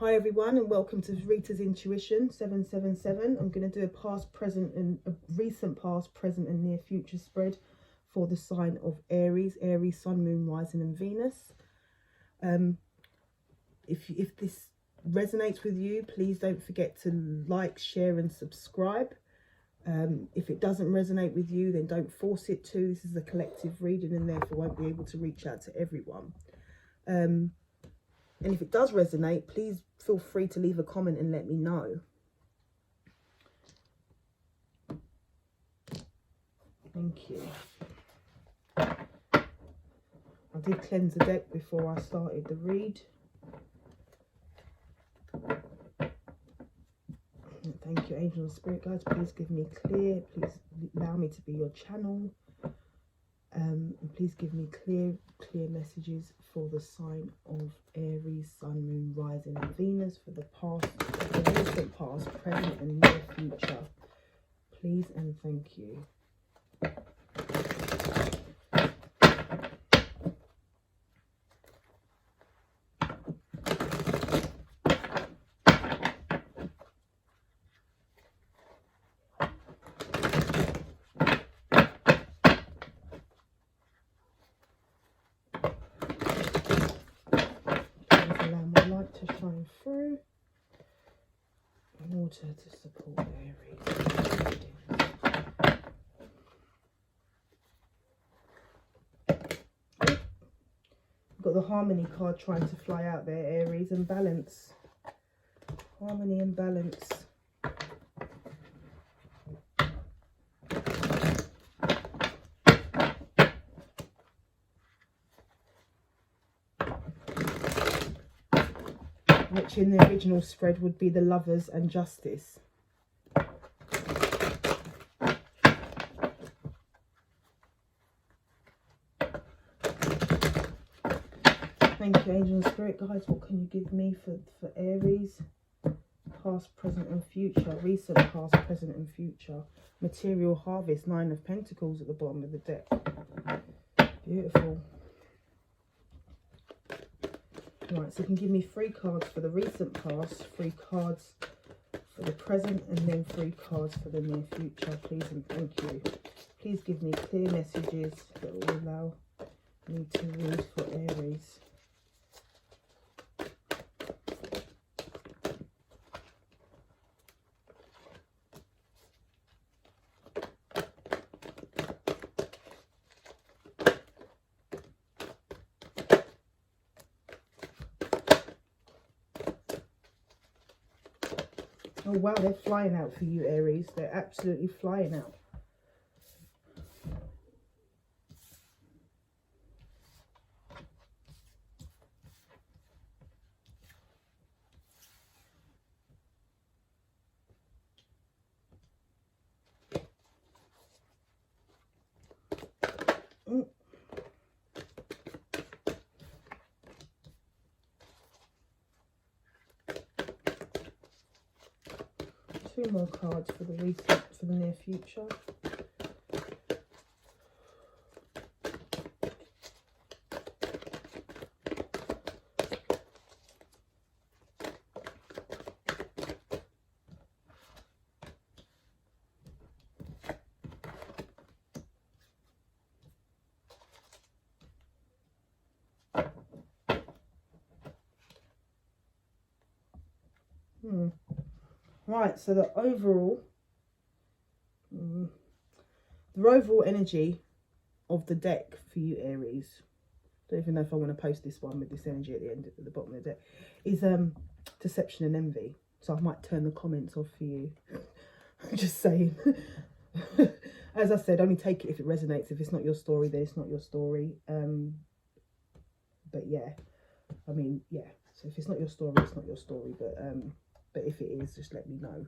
Hi everyone, and welcome to Rita's Intuition 777. I'm going to do a past, present, and a recent past, present, and near future spread for the sign of Aries. Aries, Sun, Moon, Rising, and Venus. If this resonates with you, please don't forget to like, share, and subscribe. If it doesn't resonate with you, then don't force it to. This is a collective reading, and therefore won't be able to reach out to everyone. And if it does resonate, please feel free to leave a comment and let me know. Thank you. I did cleanse the deck before I started the read. Thank you, angels and spirit guides. Please give me clear. Please allow me to be your channel. And please give me clear messages for the sign of Aries, Sun, Moon, Rising, and Venus for the past, the recent past, present, and near future. Please and thank you. To shine through in order to support Aries. Got the harmony card trying to fly out there, Aries, and balance. Harmony and balance. Which in the original spread would be the Lovers and Justice. Thank you, angel and spirit guides. What can you give me for Aries? Past, present, and future. Recent, past, present, and future. Material harvest. 9 of Pentacles at the bottom of the deck. Beautiful. Right, so you can give me 3 cards for the recent past, 3 cards for the present, and then 3 cards for the near future, please and thank you. Please give me clear messages that will allow me to read for Aries. Oh wow, they're flying out for you, Aries. They're absolutely flying out. Mm. 2 more cards for the recent, for the near future. Right, so the overall energy of the deck for you, Aries, don't even know if I want to post this one with this energy at the end, at the bottom of the deck, is deception and envy. So I might turn the comments off for you. I'm just saying. As I said, only take it if it resonates. If it's not your story, then it's not your story. But yeah, I mean, yeah. So if it's not your story, it's not your story. But if it is, just let me know.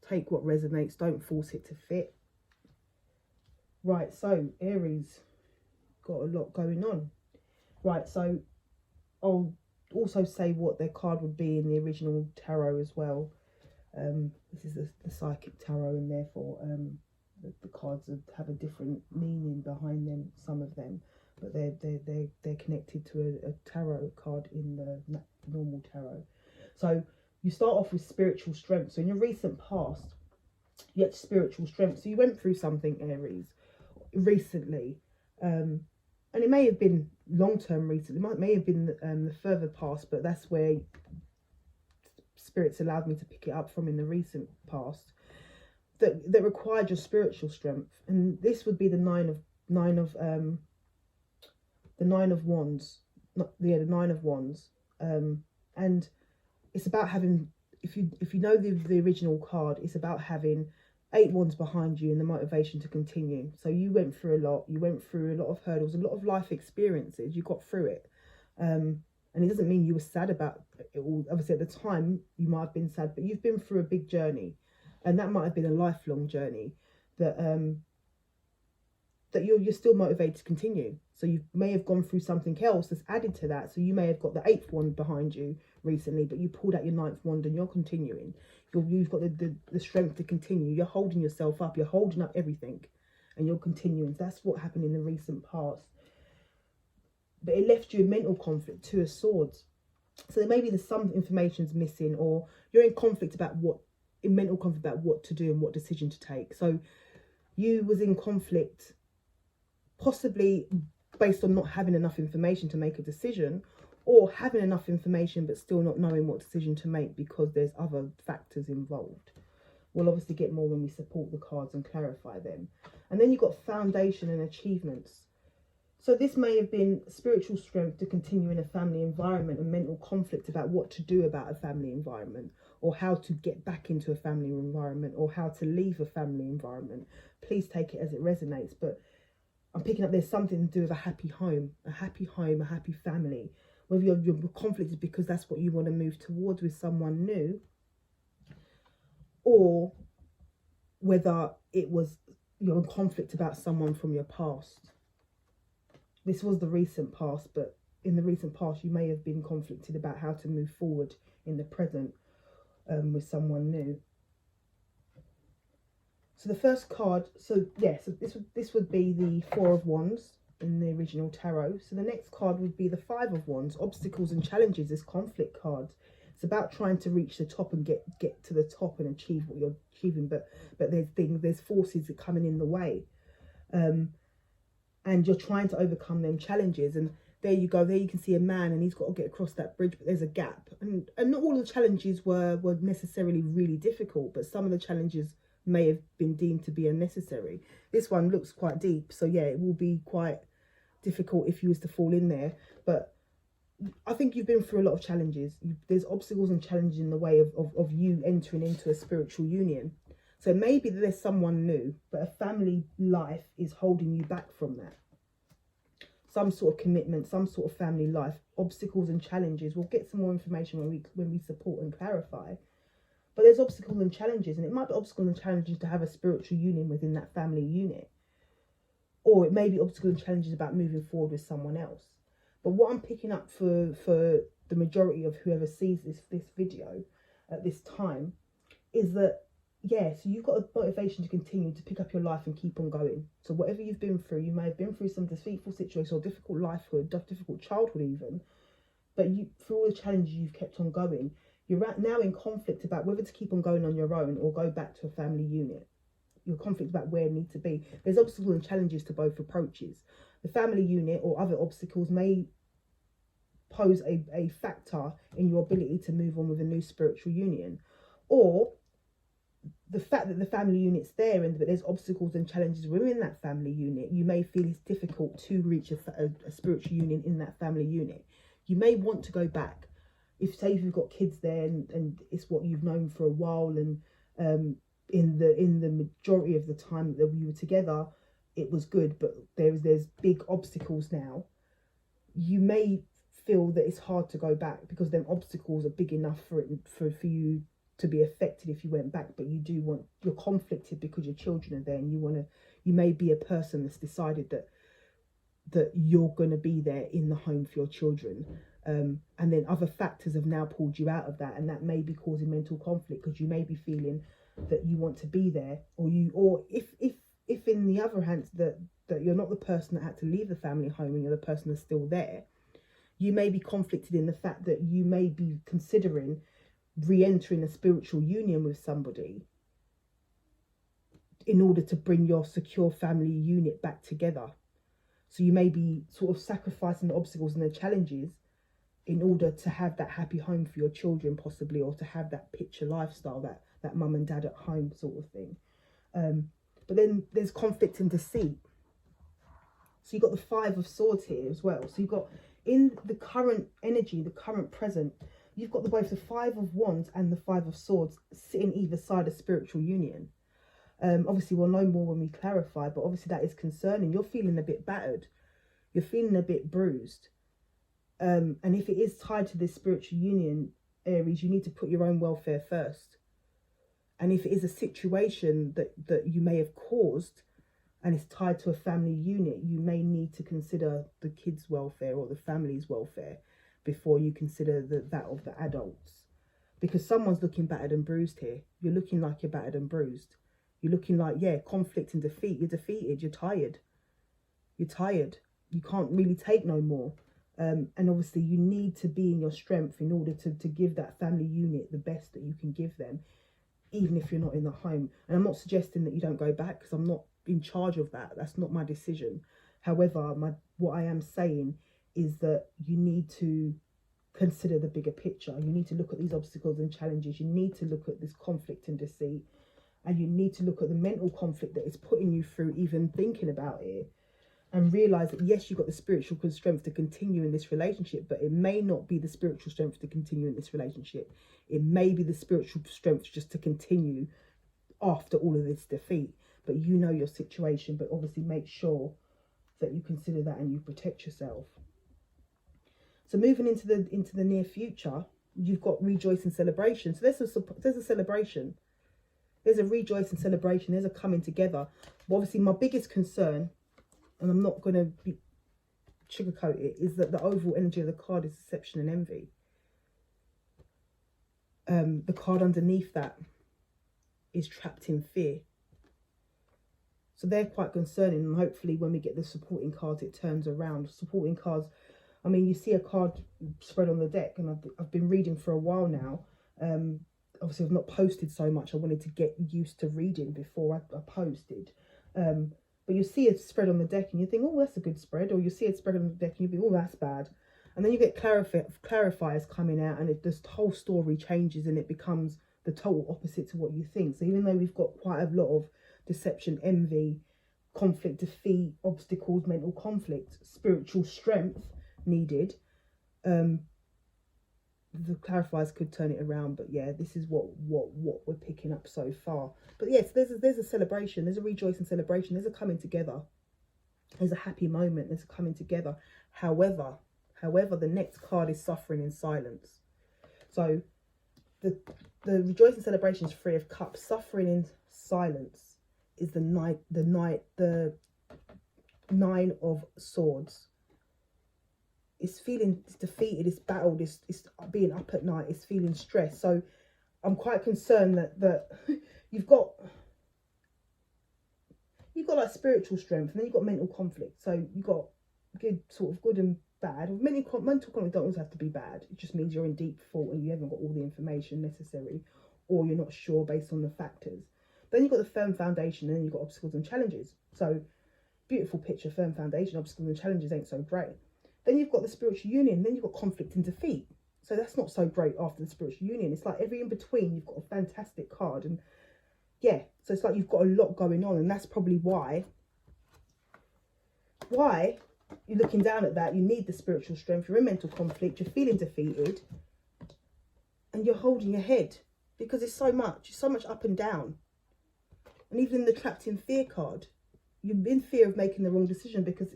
Take what resonates. Don't force it to fit. Right, so Aries, got a lot going on. Right, so I'll also say what their card would be in the original tarot as well. This is the psychic tarot, and therefore the cards have a different meaning behind them, some of them. but they're connected to a tarot card in the normal tarot. So you start off with spiritual strength. So in your recent past, you had spiritual strength. So you went through something, Aries, recently, and it may have been long-term recently, may have been the further past, but that's where spirits allowed me to pick it up from, in the recent past, that required your spiritual strength. And this would be the nine of wands, the nine of wands, and it's about having, if you know the original card, it's about having 8 wands behind you and the motivation to continue. So you went through a lot. You went through a lot of hurdles, a lot of life experiences. You got through it. And it doesn't mean you were sad about it all. Obviously, at the time, you might have been sad, but you've been through a big journey. And that might have been a lifelong journey that that you're still motivated to continue. So you may have gone through something else that's added to that. So you may have got the 8th wand behind you recently, but you pulled out your 9th wand and you're continuing. You've got the strength to continue. You're holding yourself up. You're holding up everything, and you're continuing. So that's what happened in the recent past. But it left you in mental conflict, 2 of swords. So there may be some information's missing, or you're in conflict about mental conflict about what to do and what decision to take. So you was in conflict, possibly based on not having enough information to make a decision, or having enough information but still not knowing what decision to make because there's other factors involved. We'll obviously get more when we support the cards and clarify them. And then you've got foundation and achievements. So this may have been spiritual strength to continue in a family environment and mental conflict about what to do about a family environment, or how to get back into a family environment, or how to leave a family environment. Please take it as it resonates. But I'm picking up there's something to do with a happy home, a happy family. Whether you're conflicted because that's what you want to move towards with someone new, or whether it was you're in conflict about someone from your past. This was the recent past, but in the recent past you may have been conflicted about how to move forward in the present with someone new. So the first card, so this would be the 4 of wands in the original tarot. So the next card would be the 5 of wands, obstacles and challenges. This conflict card, it's about trying to reach the top and get to the top and achieve what you're achieving, but there's forces that coming in the way, and you're trying to overcome them challenges. And there you go, there you can see a man and he's got to get across that bridge, but there's a gap, and not all the challenges were necessarily really difficult, but some of the challenges may have been deemed to be unnecessary. This one looks quite deep, so yeah, it will be quite difficult if you was to fall in there. But I think you've been through a lot of challenges. There's obstacles and challenges in the way of you entering into a spiritual union. So maybe there's someone new, but a family life is holding you back from that. Some sort of commitment, some sort of family life, obstacles and challenges. We'll get some more information when we support and clarify. But there's obstacles and challenges, and it might be obstacles and challenges to have a spiritual union within that family unit. Or it may be obstacles and challenges about moving forward with someone else. But what I'm picking up for the majority of whoever sees this video at this time is that, yeah, so you've got a motivation to continue to pick up your life and keep on going. So whatever you've been through, you may have been through some deceitful situations or difficult lifehood, difficult childhood even, but through all the challenges you've kept on going. You're now in conflict about whether to keep on going on your own or go back to a family unit. You're conflict about where you need to be. There's obstacles and challenges to both approaches. The family unit or other obstacles may pose a factor in your ability to move on with a new spiritual union. Or the fact that the family unit's there and that there's obstacles and challenges within that family unit, you may feel it's difficult to reach a spiritual union in that family unit. You may want to go back. If you've got kids there and it's what you've known for a while, and in the majority of the time that you were together, it was good, but there's big obstacles now. You may feel that it's hard to go back because them obstacles are big enough for you to be affected if you went back. But you're conflicted because your children are there, and you may be a person that's decided that you're going to be there in the home for your children. And then other factors have now pulled you out of that, and that may be causing mental conflict because you may be feeling that you want to be there, or if in the other hand that that you're not the person that had to leave the family home and you're the person that's still there. You may be conflicted in the fact that you may be considering re-entering a spiritual union with somebody in order to bring your secure family unit back together. So you may be sort of sacrificing the obstacles and the challenges in order to have that happy home for your children, possibly, or to have that picture lifestyle, that mum and dad at home sort of thing. But then there's conflict and deceit. So you've got the Five of Swords here as well. So you've got, in the current energy, the current present, you've got both the Five of Wands and the Five of Swords sitting either side of spiritual union. Obviously, we'll know more when we clarify, but obviously that is concerning. You're feeling a bit battered. You're feeling a bit bruised. And if it is tied to this spiritual union, Aries, you need to put your own welfare first. And if it is a situation that you may have caused and it's tied to a family unit, you may need to consider the kids' welfare or the family's welfare before you consider that of the adults. Because someone's looking battered and bruised here. You're looking like you're battered and bruised. You're looking like, yeah, conflict and defeat. You're defeated. You're tired. You're tired. You can't really take no more. And obviously you need to be in your strength in order to give that family unit the best that you can give them, even if you're not in the home. And I'm not suggesting that you don't go back, because I'm not in charge of that. That's not my decision. However, what I am saying is that you need to consider the bigger picture. You need to look at these obstacles and challenges. You need to look at this conflict and deceit. And you need to look at the mental conflict that is putting you through even thinking about it. And realise that, yes, you've got the spiritual strength to continue in this relationship, but it may not be the spiritual strength to continue in this relationship. It may be the spiritual strength just to continue after all of this defeat. But you know your situation, but obviously make sure that you consider that and you protect yourself. So moving into the near future, you've got rejoice and celebration. So there's a celebration. There's a rejoice and celebration. There's a coming together. But obviously my biggest concern, and I'm not going to sugarcoat it, is that the overall energy of the card is deception and envy. The card underneath that is trapped in fear. So they're quite concerning, and hopefully when we get the supporting cards, it turns around. Supporting cards, I mean, you see a card spread on the deck, and I've been reading for a while now. Obviously, I've not posted so much. I wanted to get used to reading before I posted. But you see it spread on the deck and you think, oh, that's a good spread. Or you see it spread on the deck and you think, oh, that's bad. And then you get clarifiers coming out, and this whole story changes and it becomes the total opposite to what you think. So even though we've got quite a lot of deception, envy, conflict, defeat, obstacles, mental conflict, spiritual strength needed, the clarifiers could turn it around. But yeah, this is what we're picking up so far. But yes, there's a celebration, there's a rejoicing celebration, there's a coming together, there's a happy moment, there's a coming together. However, the next card is suffering in silence. So the rejoicing celebration is Three of Cups. Suffering in silence is the Nine of Swords. It's feeling defeated, it's battled, it's being up at night, it's feeling stressed. So I'm quite concerned that you've got like spiritual strength, and then you've got mental conflict. So you've got good and bad. Mental conflict don't always have to be bad. It just means you're in deep thought and you haven't got all the information necessary, or you're not sure based on the factors. Then you've got the firm foundation, and then you've got obstacles and challenges. So beautiful picture, firm foundation, obstacles and challenges ain't so great. Then you've got the spiritual union, then you've got conflict and defeat. So that's not so great after the spiritual union. It's like every in between, you've got a fantastic card. And yeah, so it's like you've got a lot going on. And that's probably why you're looking down at that. You need the spiritual strength. You're in mental conflict. You're feeling defeated. And you're holding your head because it's so much up and down. And even in the trapped in fear card, you're in fear of making the wrong decision because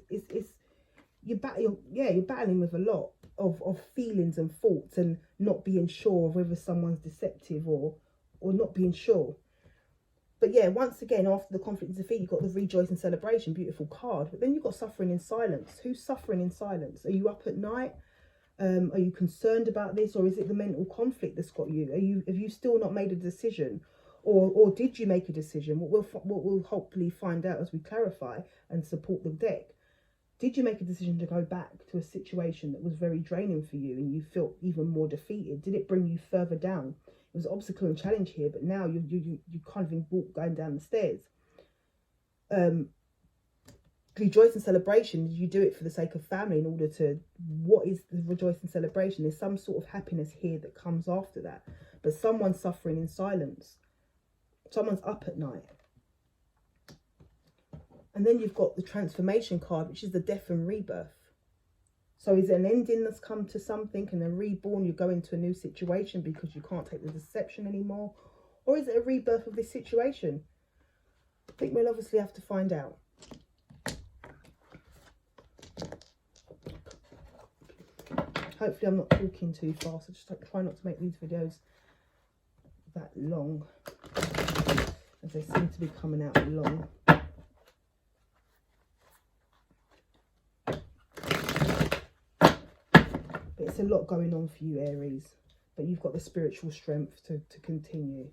you're battling with a lot of feelings and thoughts and not being sure of whether someone's deceptive or not being sure. But yeah, once again, after the conflict and defeat, you've got the rejoice and celebration, beautiful card. But then you've got suffering in silence. Who's suffering in silence? Are you up at night? Are you concerned about this, or is it the mental conflict that's got you? Have you still not made a decision? Or did you make a decision? What we'll hopefully find out as we clarify and support the deck. Did you make a decision to go back to a situation that was very draining for you and you felt even more defeated? Did it bring you further down? It was obstacle and challenge here, but now you kind of in going down the stairs. Rejoice and celebration. Did you do it for the sake of family in order to, what is the rejoice and celebration? There's some sort of happiness here that comes after that. But someone's suffering in silence. Someone's up at night. And then you've got the transformation card, which is the death and rebirth. So is it an ending that's come to something and a reborn, you go into a new situation because you can't take the deception anymore? Or is it a rebirth of this situation? I think we'll obviously have to find out. Hopefully I'm not talking too fast. I just try not to make these videos that long, as they seem to be coming out long. But it's a lot going on for you, Aries. But you've got the spiritual strength to continue.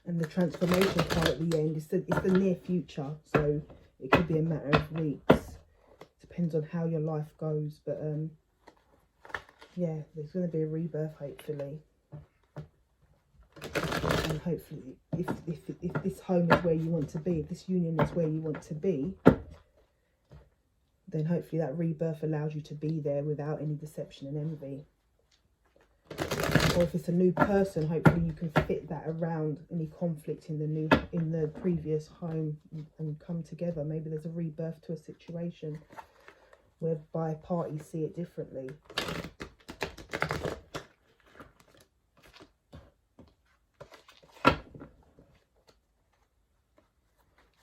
And the transformation part at the end is the near future. So it could be a matter of weeks. Depends on how your life goes. But yeah, there's going to be a rebirth, hopefully. And hopefully, if this home is where you want to be, if this union is where you want to be, then hopefully that rebirth allows you to be there without any deception and envy. Or if it's a new person, hopefully you can fit that around any conflict in the previous home and come together. Maybe there's a rebirth to a situation whereby parties see it differently.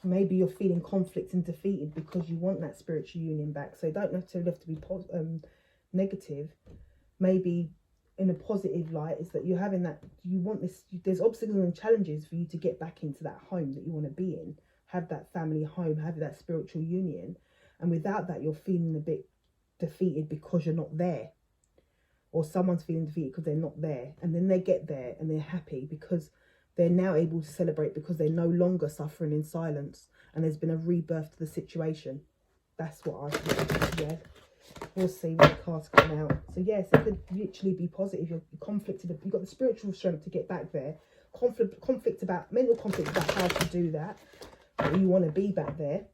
Maybe you're feeling conflict and defeated because you want that spiritual union back. So you don't necessarily have to be negative. Maybe in a positive light is that you're having that, you want this, there's obstacles and challenges for you to get back into that home that you want to be in. Have that family home, have that spiritual union. And without that, you're feeling a bit defeated because you're not there. Or someone's feeling defeated because they're not there. And then they get there and they're happy because they're now able to celebrate because they're no longer suffering in silence. And there's been a rebirth to the situation. That's what I think, yeah. We'll see when the cards come out. So yes, it could literally be positive. You're conflicted. You've got the spiritual strength to get back there. Mental conflict about how to do that. But you want to be back there.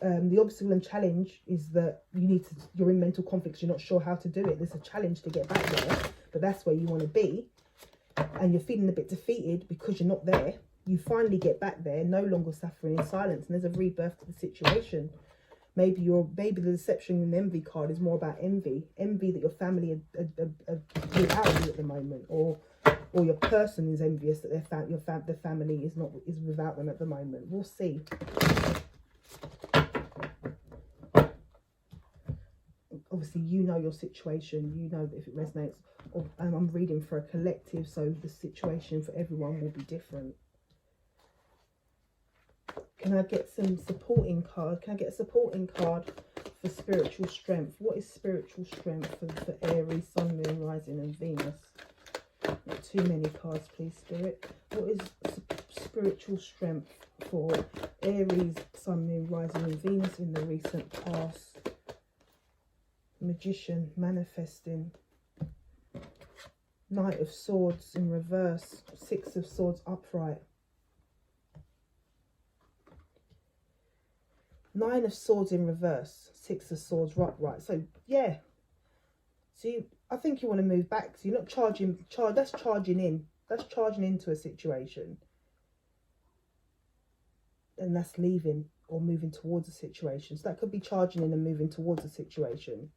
The obstacle and challenge is that you're in mental conflict. You're not sure how to do it. There's a challenge to get back there. But that's where you want to be. And you're feeling a bit defeated because you're not there. You finally get back there, no longer suffering in silence, and there's a rebirth to the situation. Maybe the deception and envy card is more about envy that your family are without you at the moment, or your person is envious that the family is without them at the moment. We'll see. Obviously, you know your situation. You know that if it resonates. I'm reading for a collective, so the situation for everyone will be different. Can I get some supporting card? Can I get a supporting card for spiritual strength? What is spiritual strength for Aries, Sun, Moon, Rising and Venus? Not too many cards, please, Spirit. What is spiritual strength for Aries, Sun, Moon, Rising and Venus in the recent past? Magician, manifesting. Knight of Swords in reverse. Six of Swords upright. Nine of Swords in reverse. Six of Swords upright. So, yeah. See, I think you want to move back. So you're not that's charging in. That's charging into a situation. And that's leaving or moving towards a situation. So that could be charging in and moving towards a situation.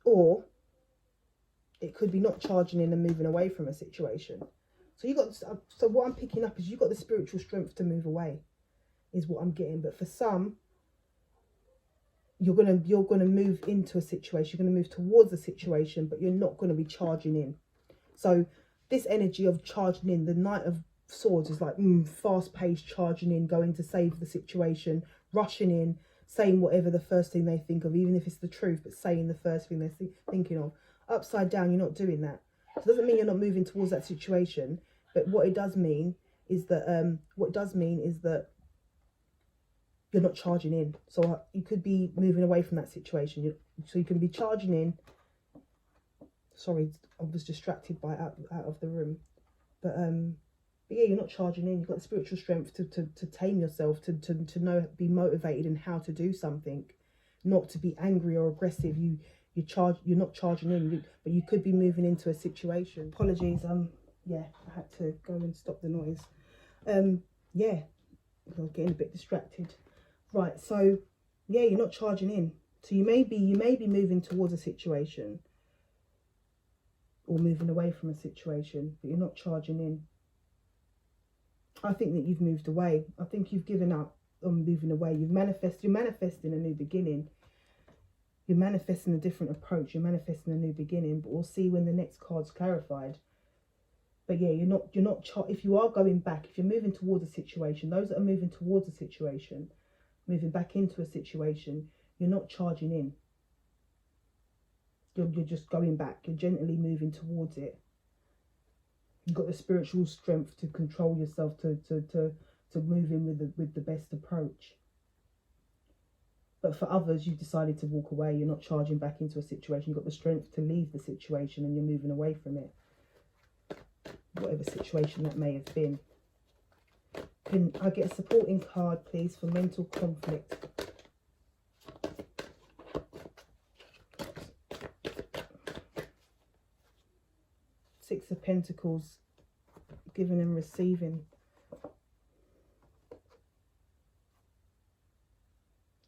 Or it could be not charging in and moving away from a situation. So what I'm picking up is you've got the spiritual strength to move away, is what I'm getting. But for some, you're gonna move into a situation. You're gonna move towards a situation, but you're not gonna be charging in. So this energy of charging in, the Knight of Swords is like fast-paced, charging in, going to save the situation, rushing in, saying whatever the first thing they think of, even if it's the truth, but saying the first thing they're thinking of. Upside down, you're not doing that. So it doesn't mean you're not moving towards that situation, but what it does mean is that you're not charging in. So you could be moving away from that situation. So you can be charging in. Sorry, I was distracted by out of the room, but yeah, you're not charging in. You've got the spiritual strength to tame yourself, to know, be motivated in how to do something, not to be angry or aggressive. You're not charging in, but you could be moving into a situation. Apologies, yeah, I had to go and stop the noise. Yeah, I was getting a bit distracted. Right, so yeah, you're not charging in. So you may be moving towards a situation or moving away from a situation, but you're not charging in. I think that you've moved away. I think you've given up on moving away. You're manifesting a new beginning. You're manifesting a different approach. You're manifesting a new beginning, but we'll see when the next card's clarified. But yeah, you're not if you are going back, if you're moving towards a situation, those that are moving towards a situation, moving back into a situation, you're not charging in. You're just going back. You're gently moving towards it. You've got the spiritual strength to control yourself, to move in with the best approach. But for others, you've decided to walk away. You're not charging back into a situation. You've got the strength to leave the situation and you're moving away from it. Whatever situation that may have been. Can I get a supporting card, please, for mental conflict? Six of Pentacles, giving and receiving.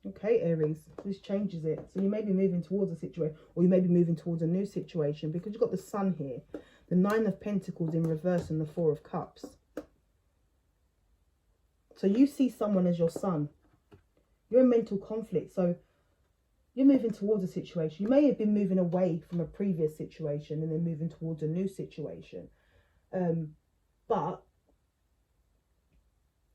Okay, Aries, this changes it. So you may be moving towards a situation, or you may be moving towards a new situation, because you've got the Sun here, the Nine of Pentacles in reverse, and the Four of Cups. So you see someone as your sun. You're in mental conflict, so you're moving towards a situation. You may have been moving away from a previous situation and then moving towards a new situation. But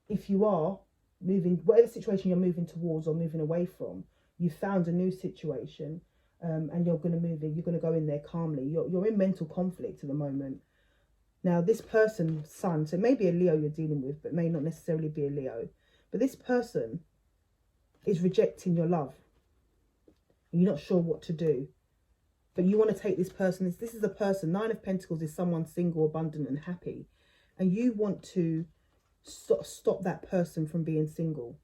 if you are moving, whatever situation you're moving towards or moving away from, you found a new situation, and you're going to move in. You're going to go in there calmly. You're in mental conflict at the moment. Now, this person, Sun, so it may be a Leo you're dealing with, but may not necessarily be a Leo. But this person is rejecting your love. And you're not sure what to do. But you want to take this person. This is a person. Nine of Pentacles is someone single, abundant, and happy. And you want to stop that person from being single.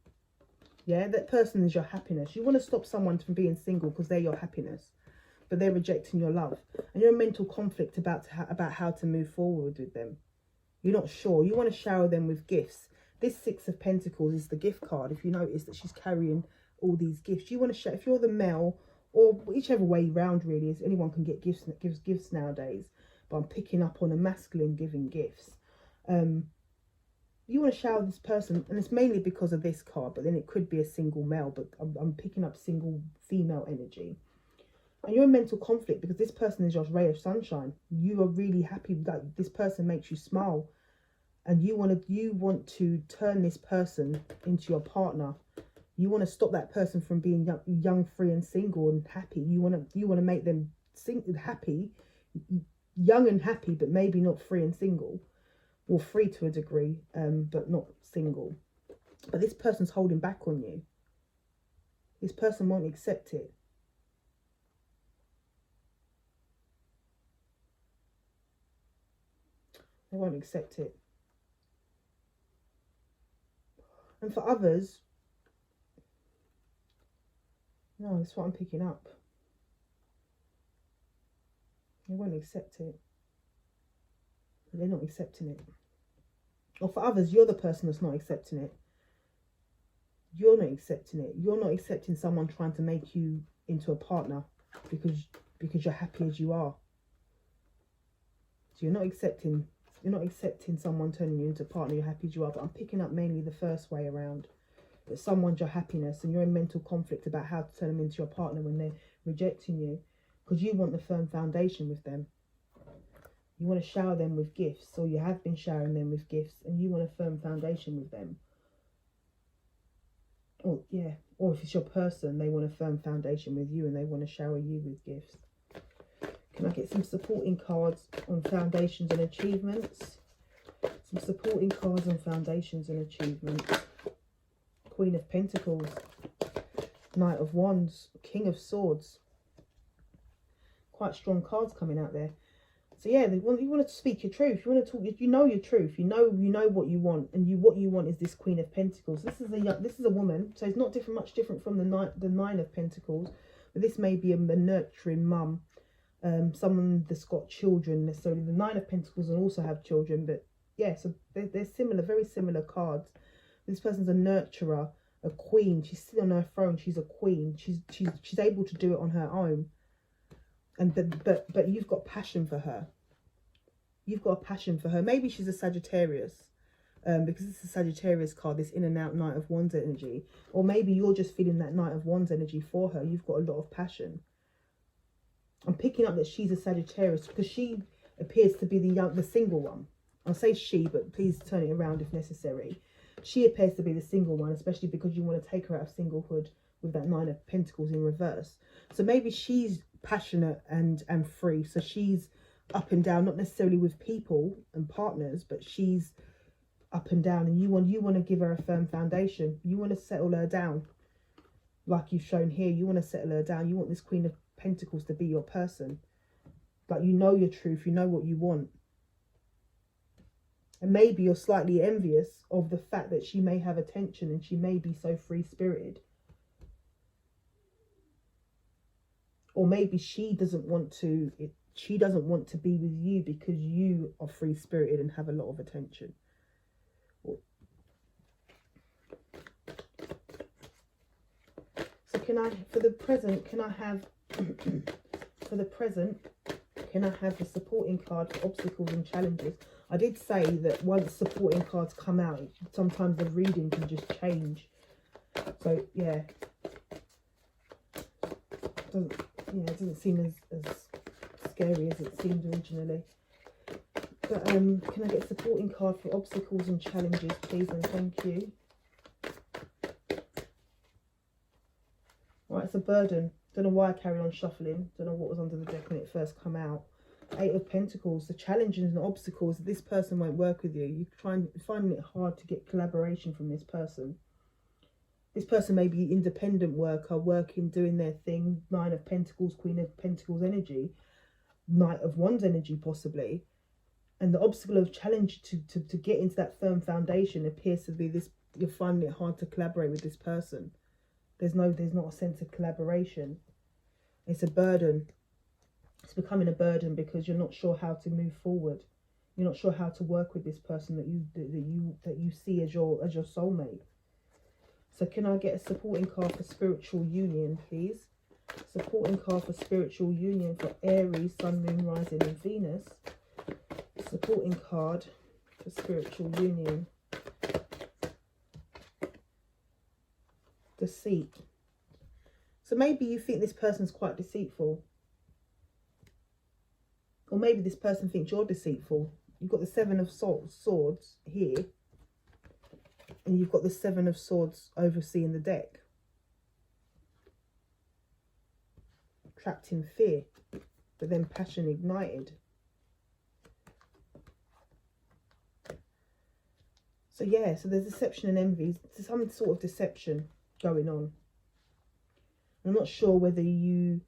Yeah, that person is your happiness. You want to stop someone from being single because they're your happiness. But they're rejecting your love. And you're in mental conflict about how to move forward with them. You're not sure. You want to shower them with gifts. This Six of Pentacles is the gift card. If you notice that she's carrying all these gifts. You want to show, if you're the male, or whichever way round really, is anyone can get gifts nowadays. But I'm picking up on a masculine giving gifts. You want to shower this person, and it's mainly because of this card, but then it could be a single male, but I'm picking up single female energy. And you're in mental conflict because this person is your ray of sunshine. You are really happy that this person makes you smile. And you want to turn this person into your partner. You want to stop that person from being young, free and single and happy. You want to make them happy, young and happy, but maybe not free and single. Or free to a degree, but not single. But this person's holding back on you. This person won't accept it. They won't accept it. And for others, no, that's what I'm picking up. They won't accept it. But they're not accepting it. Or for others, you're the person that's not accepting it. You're not accepting it. You're not accepting someone trying to make you into a partner because you're happy as you are. So you're not accepting someone turning you into a partner. You're happy as you are. But I'm picking up mainly the first way around. That someone's your happiness and you're in mental conflict about how to turn them into your partner when they're rejecting you. Because you want the firm foundation with them. You want to shower them with gifts, or you have been showering them with gifts, and you want a firm foundation with them. or yeah, or if it's your person, they want a firm foundation with you and they want to shower you with gifts. Can I get some supporting cards on foundations and achievements? Some supporting cards on foundations and achievements. Queen of Pentacles, Knight of Wands, King of Swords. Quite strong cards coming out there. So yeah, you want to speak your truth. You want to talk. You know your truth. You know what you want, and what you want is this Queen of Pentacles. This is a woman, so it's not much different from the Nine of Pentacles. But this may be a nurturing mum, someone that's got children. Necessarily, the Nine of Pentacles will also have children, but yeah, so they're similar, very similar cards. This person's a nurturer, a queen. She's sitting on her throne. She's a queen. She's able to do it on her own. And but you've got passion for her. You've got a passion for her. Maybe she's a Sagittarius, because it's a Sagittarius card, this in and out Knight of Wands energy. Or maybe you're just feeling that Knight of Wands energy for her. You've got a lot of passion. I'm picking up that she's a Sagittarius because she appears to be the single one. I'll say she, but please turn it around if necessary. She appears to be the single one, especially because you want to take her out of singlehood with that Nine of Pentacles in reverse. So maybe she's passionate and free. So she's up and down, not necessarily with people and partners, but she's up and down, and you want to give her a firm foundation. You want to settle her down, like you've shown here. You want to settle her down. You want this Queen of Pentacles to be your person. Like, you know your truth. You know what you want. And maybe you're slightly envious of the fact that she may have attention and she may be so free-spirited. Or maybe she doesn't want to be with you because you are free-spirited and have a lot of attention. So can I, for the present, can I have the supporting card for obstacles and challenges? I did say that once supporting cards come out, sometimes the reading can just change. So yeah, it doesn't seem as scary as it seemed originally. But can I get a supporting card for obstacles and challenges, please, and thank you. Right, it's a burden. Don't know why I carried on shuffling. Don't know what was under the deck when it first come out. Eight of Pentacles, the challenges and obstacles. This person won't work with you. You're finding it hard to get collaboration from this person. This person may be independent worker, working, doing their thing. Nine of Pentacles, Queen of Pentacles energy. Knight of Wands energy, possibly. And the obstacle of challenge to get into that firm foundation appears to be this. You're finding it hard to collaborate with this person. There's not a sense of collaboration. It's a burden. It's becoming a burden because you're not sure how to move forward. You're not sure how to work with this person that you see as your soulmate. So can I get a supporting card for spiritual union, please? Supporting card for spiritual union for Aries, Sun, Moon, Rising and Venus. Supporting card for spiritual union. Deceit. So maybe you think this person's quite deceitful. Or maybe this person thinks you're deceitful. You've got the Seven of Swords here. And you've got the Seven of Swords overseeing the deck. Trapped in fear. But then passion ignited. So yeah, so there's deception and envy. There's some sort of deception going on. I'm not sure whether you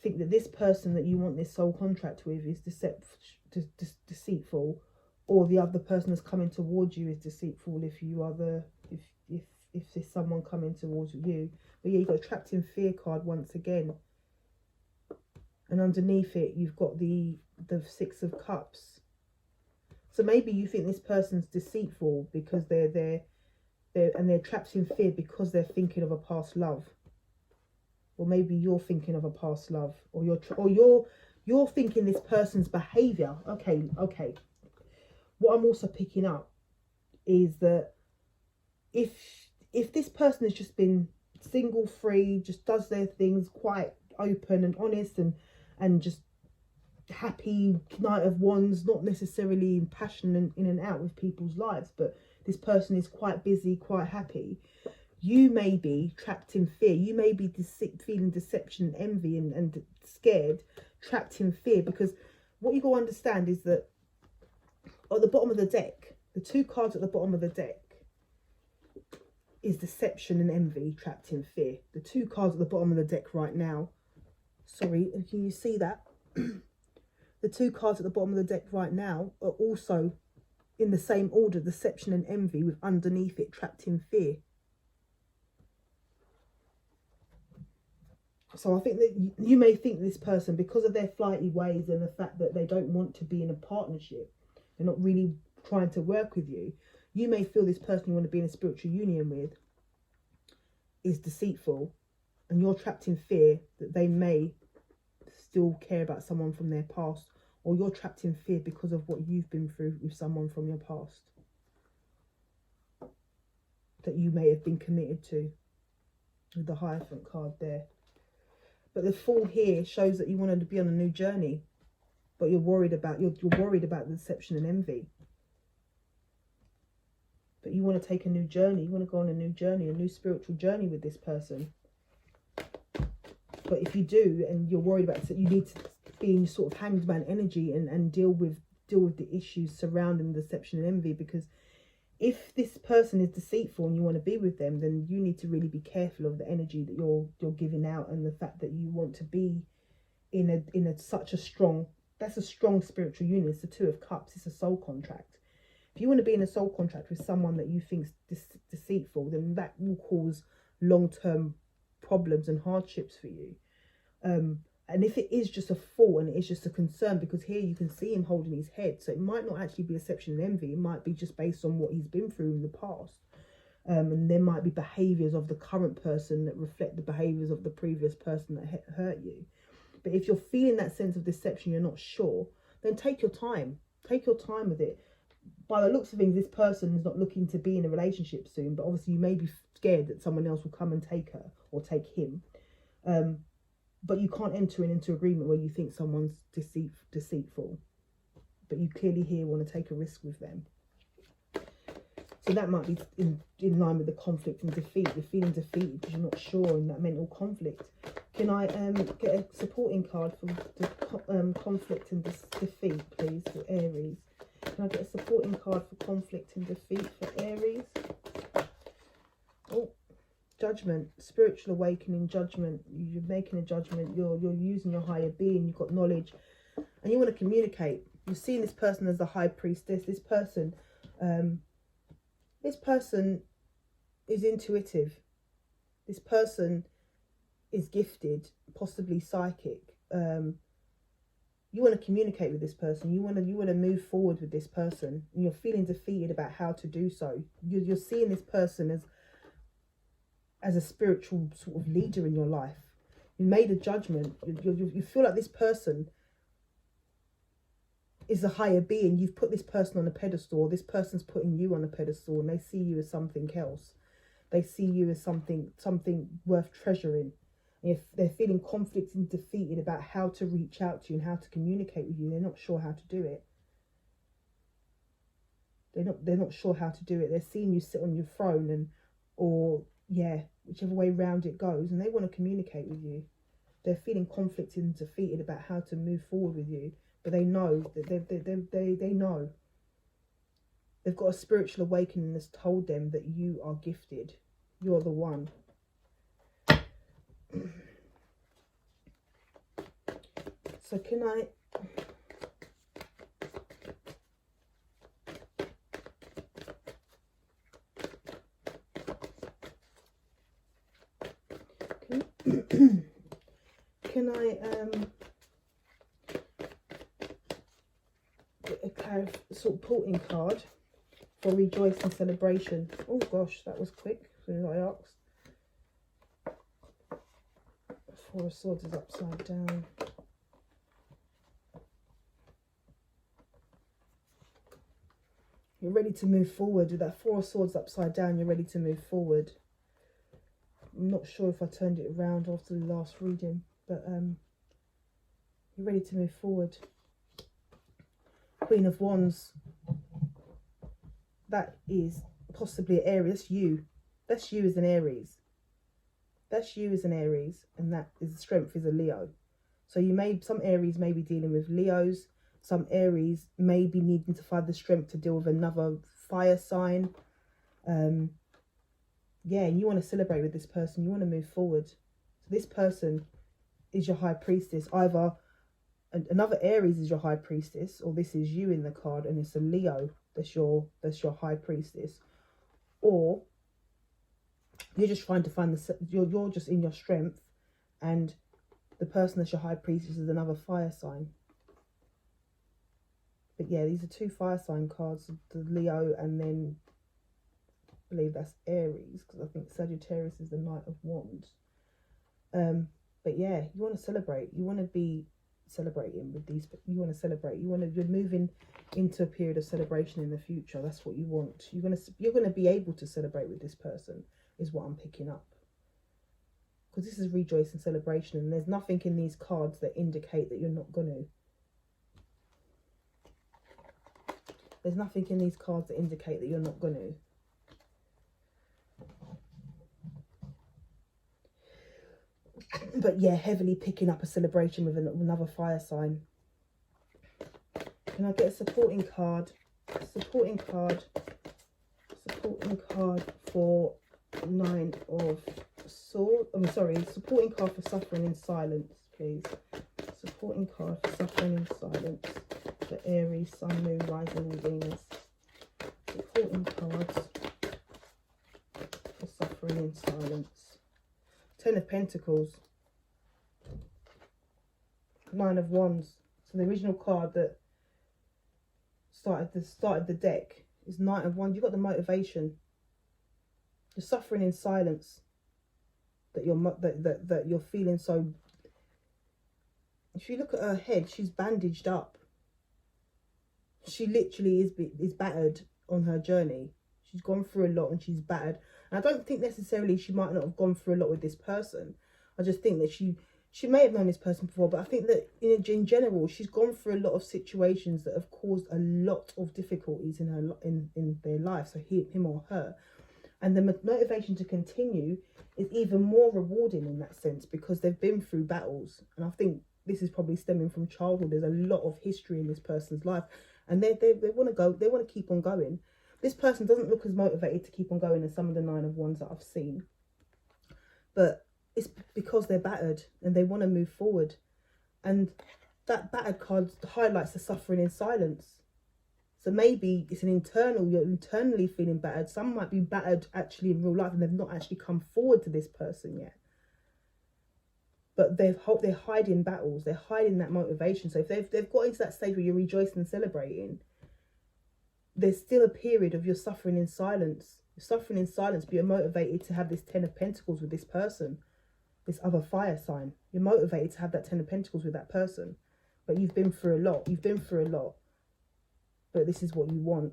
think that this person that you want this soul contract with is deceitful, or the other person that's coming towards you is deceitful if you are if there's someone coming towards you. But yeah, you've got a trapped in fear card once again. And underneath it you've got the Six of Cups. So maybe you think this person's deceitful because they're trapped in fear because they're thinking of a past love. Or maybe you're thinking of a past love, or you're thinking this person's behavior. Okay. What I'm also picking up is that if this person has just been single, free, just does their things quite open and honest and just happy, Knight of Wands, not necessarily in passion and in and out with people's lives, but this person is quite busy, quite happy. you may be trapped in fear. You may be feeling deception, envy, and scared, trapped in fear. Because what you got to understand is that at the bottom of the deck, the 2 cards at the bottom of the deck is deception and envy, trapped in fear. The 2 cards at the bottom of the deck right now, sorry, can you see that? The 2 cards at the bottom of the deck right now are also in the same order, deception and envy, with underneath it trapped in fear. So I think that you may think this person, because of their flighty ways and the fact that they don't want to be in a partnership, they're not really trying to work with you, you may feel this person you want to be in a spiritual union with is deceitful, and you're trapped in fear that they may still care about someone from their past, or you're trapped in fear because of what you've been through with someone from your past that you may have been committed to, with the Hierophant card there. But the Fool here shows that you want to be on a new journey, but you're worried about you're worried about the deception and envy. But you want to take a new journey. You want to go on a new journey, a new spiritual journey with this person. But if you do, and you're worried about it, you need to be in sort of hangman energy and deal with the issues surrounding deception and envy. Because if this person is deceitful and you want to be with them, then you need to really be careful of the energy that you're giving out, and the fact that you want to be in such a strong, that's a strong spiritual union. It's the 2 of Cups. It's a soul contract. If you want to be in a soul contract with someone that you think is deceitful, then that will cause long-term problems and hardships for you. And if it is just a thought and it is just a concern, because here you can see him holding his head, so it might not actually be deception and envy. It might be just based on what he's been through in the past. And there might be behaviours of the current person that reflect the behaviours of the previous person that hurt you. But if you're feeling that sense of deception, you're not sure, then take your time. Take your time with it. By the looks of things, this person is not looking to be in a relationship soon, but obviously you may be scared that someone else will come and take her or take him. But you can't enter into agreement where you think someone's deceitful. But you clearly here want to take a risk with them. So that might be in line with the conflict and defeat. You're feeling defeated because you're not sure in that mental conflict. Can I get a supporting card for the conflict and defeat, please, for Aries? Can I get a supporting card for conflict and defeat for Aries? Oh, Judgment, spiritual awakening, judgment. You're making a judgment. You're using your higher being. You've got knowledge, and you want to communicate. You're seeing this person as the high priestess. This person is intuitive. This person is gifted, possibly psychic. You want to communicate with this person. You want to move forward with this person, and you're feeling defeated about how to do so. You're seeing this person as a spiritual sort of leader in your life. You made a judgment. You feel like this person is a higher being. You've put this person on a pedestal. This person's putting you on a pedestal, and they see you as something else. They see you as something worth treasuring. And if they're feeling conflicted and defeated about how to reach out to you and how to communicate with you, they're not sure how to do it. They're not sure how to do it. They're seeing you sit on your throne whichever way round it goes, and they want to communicate with you. They're feeling conflicted and defeated about how to move forward with you, but they know that they know. They've got a spiritual awakening that's told them that you are gifted. You're the one. So can I get a supporting card for rejoice and celebration? Oh gosh, that was quick as soon as I asked. Four of Swords is upside down. You're ready to move forward. With that Four of Swords upside down, you're ready to move forward. I'm not sure if I turned it around after the last reading, but you're ready to move forward. Queen of Wands. That is possibly Aries. You. That's you as an Aries. That's you as an Aries, and that is strength is a Leo. So some Aries may be dealing with Leos. Some Aries may be needing to find the strength to deal with another fire sign. Yeah, and you want to celebrate with this person. You want to move forward. So this person is your high priestess. Either another Aries is your high priestess, or this is you in the card, and it's a Leo that's your high priestess, or you're just trying to find you're just in your strength, and the person that's your high priestess is another fire sign. But yeah, these are 2 fire sign cards, the Leo, and then I believe that's Aries, because I think Sagittarius is the Knight of Wands. But yeah, you want to celebrate. You want to be celebrating with these. You want to celebrate. You're moving into a period of celebration in the future. That's what you want. You're gonna be able to celebrate with this person, is what I'm picking up. Because this is rejoice and celebration, and there's nothing in these cards that indicate that you're not gonna. There's nothing in these cards that indicate that you're not gonna. But yeah, heavily picking up a celebration with another fire sign. Can I get a supporting card? Supporting card for 9 of Swords. I'm sorry, supporting card for suffering in silence, please. Supporting card for suffering in silence for Aries, Sun, Moon, Rising, and Venus. Supporting cards for suffering in silence. 10 of Pentacles. 9 of Wands. So the original card that started the deck is Knight of Wands. You've got the motivation. You're suffering in silence. That you're feeling so. If you look at her head, she's bandaged up. She literally is battered on her journey. She's gone through a lot and she's battered. And I don't think necessarily she might not have gone through a lot with this person. I just think that she may have known this person before, but I think that in general, she's gone through a lot of situations that have caused a lot of difficulties in their life. So him or her. And the motivation to continue is even more rewarding in that sense, because they've been through battles. And I think this is probably stemming from childhood. There's a lot of history in this person's life, and they want to go. They want to keep on going. This person doesn't look as motivated to keep on going as some of the 9 of Wands that I've seen, but it's because they're battered and they want to move forward. And that battered card highlights the suffering in silence. So maybe it's you're internally feeling battered. Some might be battered actually in real life and they've not actually come forward to this person yet. But they're hiding battles. They're hiding that motivation. So if they've got into that stage where you're rejoicing and celebrating, there's still a period of you're suffering in silence. You're suffering in silence, but you're motivated to have this 10 of Pentacles with this person, this other fire sign. You're motivated to have that 10 of Pentacles with that person. But you've been through a lot. You've been through a lot. But this is what you want.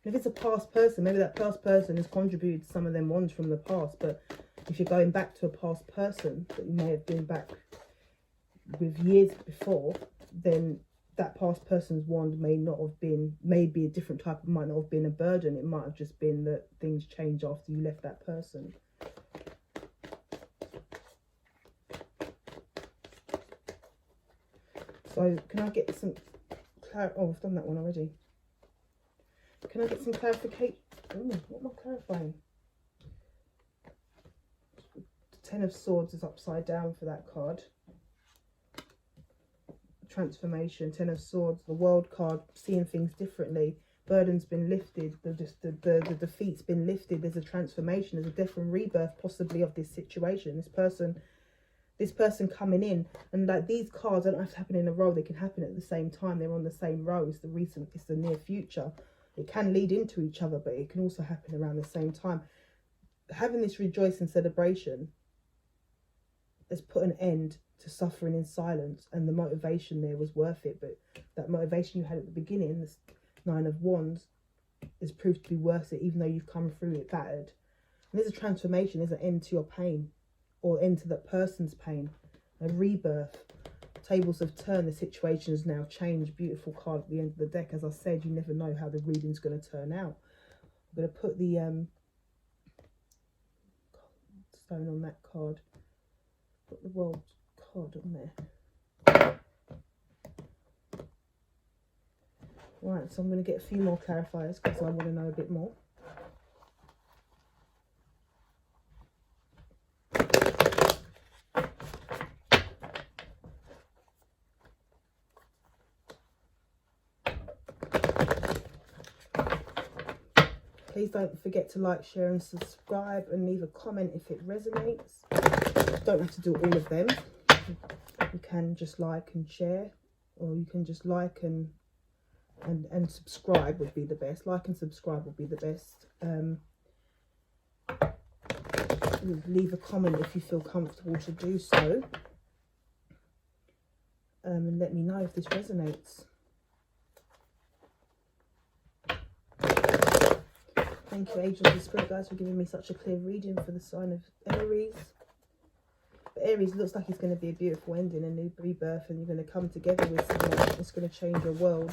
If it's a past person, maybe that past person has contributed to some of them wands from the past. But if you're going back to a past person that you may have been back with years before, then that past person's wand may not have been, maybe a different type of, might not have been a burden. It might have just been that things change after you left that person. So can I get some oh, I've done that one already. Can I get some clarification? Ooh, what am I clarifying? The 10 of Swords is upside down for that card. Transformation, 10 of Swords, the World card, seeing things differently. Burden's been lifted, the defeat's been lifted. There's a transformation, there's a death and rebirth possibly of this situation. This person coming in, and like these cards don't have to happen in a row, they can happen at the same time. They're on the same row. It's the near future. It can lead into each other, but it can also happen around the same time. Having this rejoice and celebration has put an end to suffering in silence, and the motivation there was worth it. But that motivation you had at the beginning, this 9 of Wands, is proved to be worth it, even though you've come through it battered. And there's a transformation, there's an end to your pain, or end to that person's pain, a rebirth. Tables have turned. The situation has now changed. Beautiful card at the end of the deck. As I said, you never know how the reading's going to turn out. I'm going to put the stone on that card. Put the world card on there. Right, so I'm going to get a few more clarifiers because I want to know a bit more. Please don't forget to like, share and subscribe, and leave a comment if it resonates. You don't have to do all of them. You can just like and share, or you can just like and subscribe would be the best. Like and subscribe would be the best. Leave a comment if you feel comfortable to do so. And let me know if this resonates. Thank you, angels and spirit guides, for giving me such a clear reading for the sign of Aries. But Aries looks like it's going to be a beautiful ending, a new rebirth, and you're going to come together with someone that's going to change your world.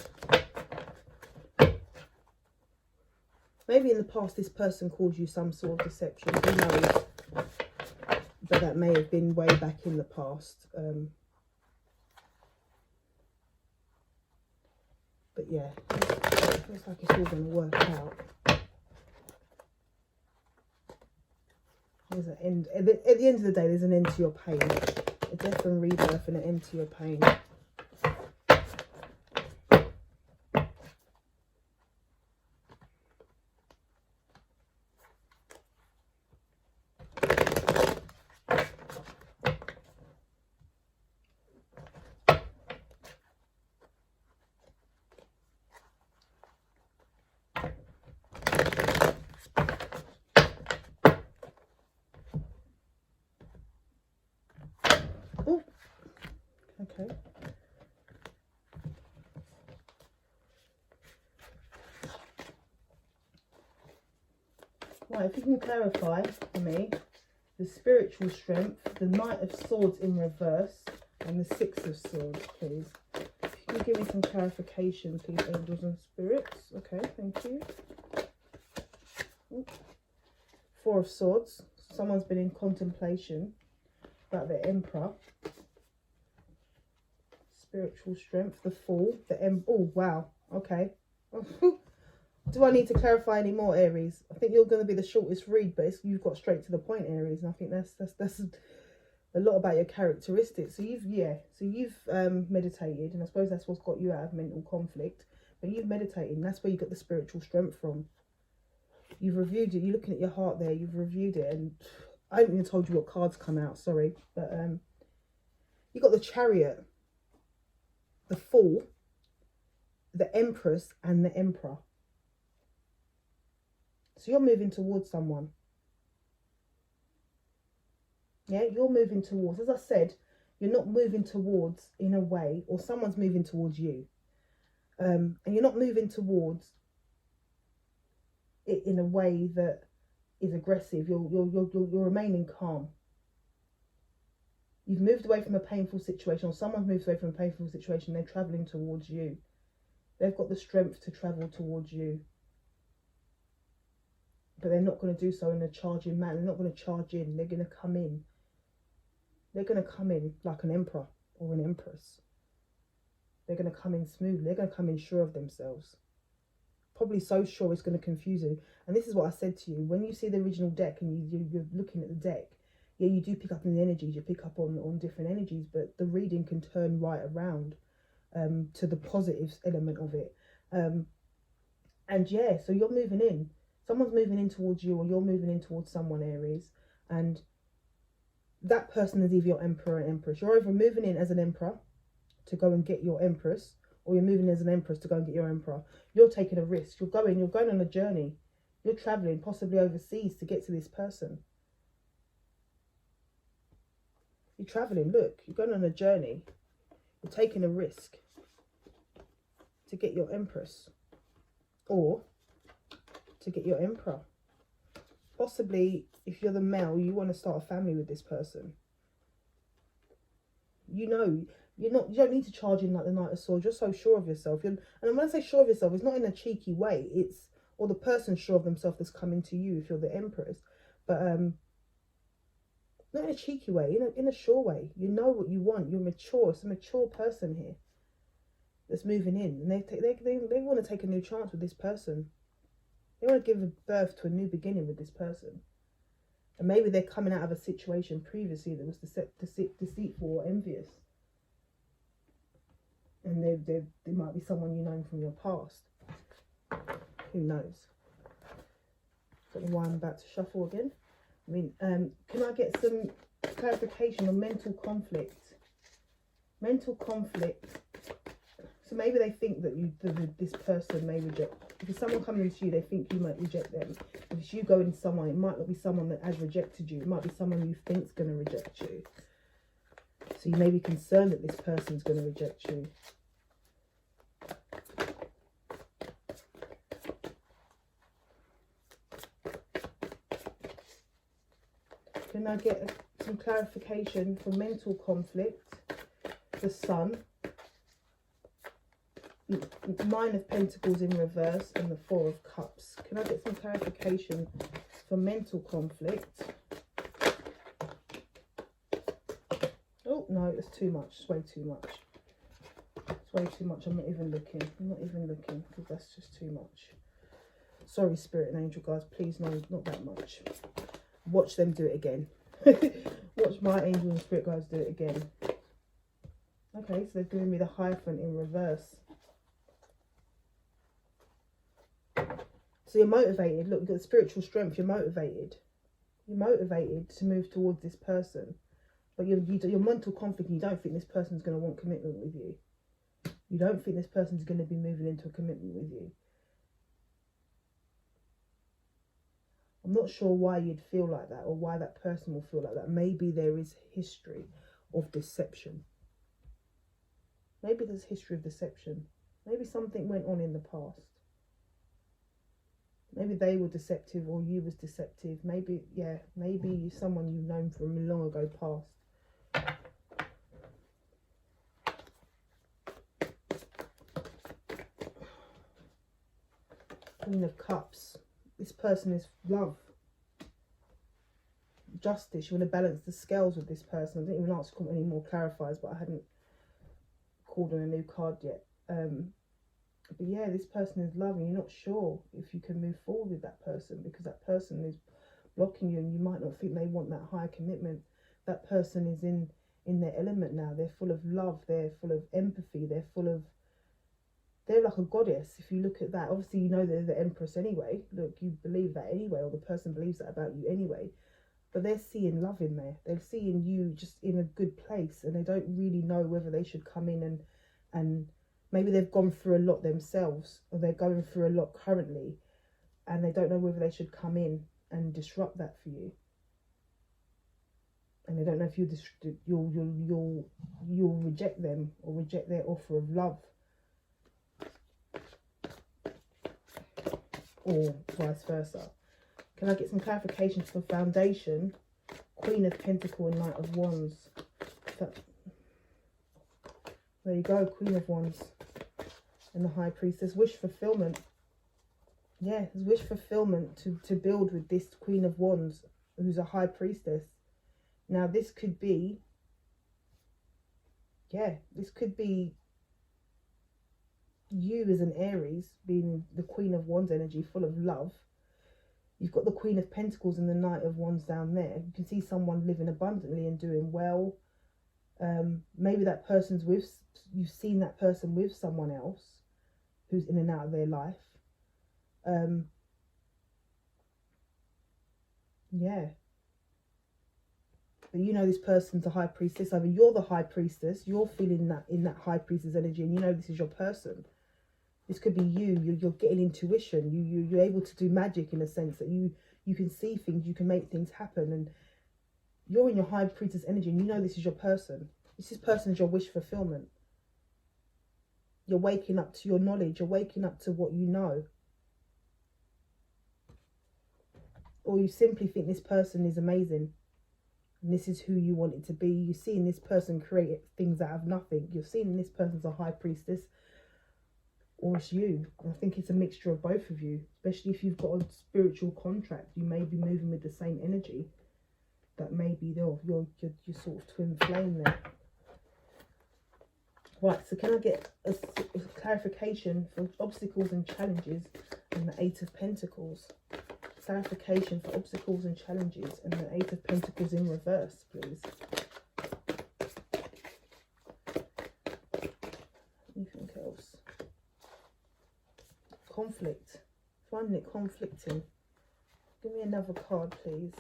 Maybe in the past this person caused you some sort of deception, who knows? But that may have been way back in the past. But yeah, it looks like it's all going to work out. There's an end. At the end of the day, there's an end to your pain. A death and rebirth and an end to your pain. Oh, okay. Right, if you can clarify for me the spiritual strength, the Knight of Swords in reverse, and the Six of Swords, please. If you can give me some clarification, please, angels and spirits. Okay, thank you. Four of Swords. Someone's been in contemplation about the Emperor. Spiritual strength, the Fool, the oh wow, okay. Do I need to clarify any more, Aries? I think you're going to be the shortest read, but you've got straight to the point, Aries, and I think that's a lot about your characteristics. So you've meditated, and I suppose that's what's got you out of mental conflict. But you've meditated, and that's where you got the spiritual strength from. You've reviewed it. You're looking at your heart there. You've reviewed it, and I haven't even told you what cards come out. Sorry, but you got the Chariot, the Fool, the Empress, and the Emperor. So you're moving towards someone. Yeah, you're moving towards. As I said, you're not moving towards in a way, or someone's moving towards you. And you're not moving towards it in a way that is aggressive. You're remaining calm. You've moved away from a painful situation, or someone's moved away from a painful situation. They're traveling towards you. They've got the strength to travel towards you. But they're not going to do so in a charging manner. They're not going to charge in. They're going to come in. They're going to come in like an emperor or an empress. They're going to come in smoothly. They're going to come in sure of themselves. Probably so sure it's going to confuse you. And this is what I said to you. When you see the original deck and you're looking at the deck, yeah, you do pick up on the energies. You pick up on different energies. But the reading can turn right around to the positive element of it. And yeah, so you're moving in. Someone's moving in towards you, or you're moving in towards someone, Aries. And that person is either your emperor and empress. You're either moving in as an emperor to go and get your empress, or you're moving as an empress to go and get your emperor. You're taking a risk. You're going on a journey. You're traveling, possibly overseas, to get to this person. You're traveling, look, you're going on a journey. You're taking a risk to get your empress, or to get your emperor. Possibly, if you're the male, you want to start a family with this person. You know, You don't need to charge in like the Knight of Swords. You're so sure of yourself. And when I say sure of yourself, it's not in a cheeky way. It's, or the person sure of themselves that's coming to you if you're the Empress. But not in a cheeky way, in a sure way. You know what you want. You're mature. It's a mature person here that's moving in, and they want to take a new chance with this person. They want to give birth to a new beginning with this person. And maybe they're coming out of a situation previously that was deceitful or envious. And they might be someone you know from your past. Who knows? Don't know why I'm about to shuffle again. I mean, can I get some clarification on mental conflict? Mental conflict. So maybe they think that this person may reject. If it's someone coming to you, they think you might reject them. If it's you going to someone, it might not be someone that has rejected you. It might be someone you think's going to reject you. So you may be concerned that this person's going to reject you. Can I get some clarification for mental conflict? The Sun. Nine of Pentacles in reverse and the Four of Cups. Can I get some clarification for mental conflict? Oh, no, it's too much. It's way too much. It's way too much. I'm not even looking. I'm not even looking because that's just too much. Sorry, Spirit and Angel guys. Please, no, not that much. Watch them do it again. Watch my Angel and Spirit guys do it again. Okay, so they're giving me the Hierophant in reverse. So you're motivated. Look, you've got spiritual strength. You're motivated. You're motivated to move towards this person. But your mental conflict, you don't think this person's going to want commitment with you. You don't think this person's going to be moving into a commitment with you. I'm not sure why you'd feel like that or why that person will feel like that. Maybe there is history of deception. Maybe there's history of deception. Maybe something went on in the past. Maybe they were deceptive or you was deceptive. Maybe, yeah, maybe someone you've known from long ago past. Queen of Cups. This person is love. Justice. You want to balance the scales with this person. I didn't even ask for any more clarifiers, but I hadn't called on a new card yet. But yeah, this person is love, and you're not sure if you can move forward with that person because that person is blocking you and you might not think they want that higher commitment. That person is in their element now. They're full of love. They're full of empathy. They're like a goddess. If you look at that, obviously you know they're the Empress anyway. Look, you believe that anyway, or the person believes that about you anyway. But they're seeing love in there. They're seeing you just in a good place, and they don't really know whether they should come in and maybe they've gone through a lot themselves, or they're going through a lot currently, and they don't know whether they should come in and disrupt that for you. And they don't know if you'll reject them or reject their offer of love, or vice versa. Can I get some clarification for foundation? Queen of Pentacles and Knight of Wands. There you go, Queen of Wands and the High Priestess. Wish fulfillment. Yeah, there's wish fulfillment to build with this Queen of Wands, who's a High Priestess. Now, this could be, yeah, this could be you as an Aries, being the Queen of Wands energy, full of love. You've got the Queen of Pentacles and the Knight of Wands down there. You can see someone living abundantly and doing well. Maybe that person's you've seen that person with someone else who's in and out of their life. Yeah. But you know this person's a High Priestess. Either you're the High Priestess, you're feeling that in that High Priestess energy, and you know this is your person. This could be you. You're getting intuition. You're able to do magic in a sense that you can see things, you can make things happen, and you're in your High Priestess energy, and you know this is your person. This person is your wish fulfillment. You're waking up to your knowledge. You're waking up to what you know. Or you simply think this person is amazing. And this is who you want it to be. You're seeing this person create things out of nothing. You're seeing this person's a high priestess, or it's you. And I think it's a mixture of both of you, especially if you've got a spiritual contract. You may be moving with the same energy. That may be your sort of twin flame there. Right, so can I get a clarification for obstacles and challenges and the Eight of Pentacles? Clarification for obstacles and challenges and the Eight of Pentacles in reverse, please. Anything else? Conflict. Finding it conflicting. Give me another card, please.